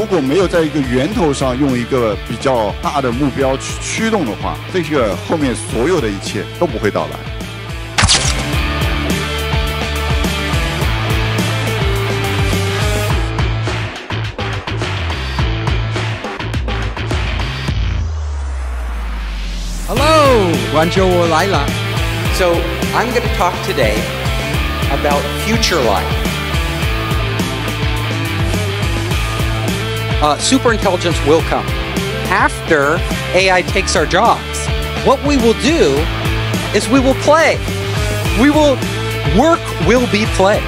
如果没有在一个源头上用一个比较大的目标去驱动的话，这个后面所有的一切都不会到来。Hello， 观众我来了。So I'm going to talk today about future life. Superintelligence will come. After AI takes our jobs, what we will do is we will play. Work will be play.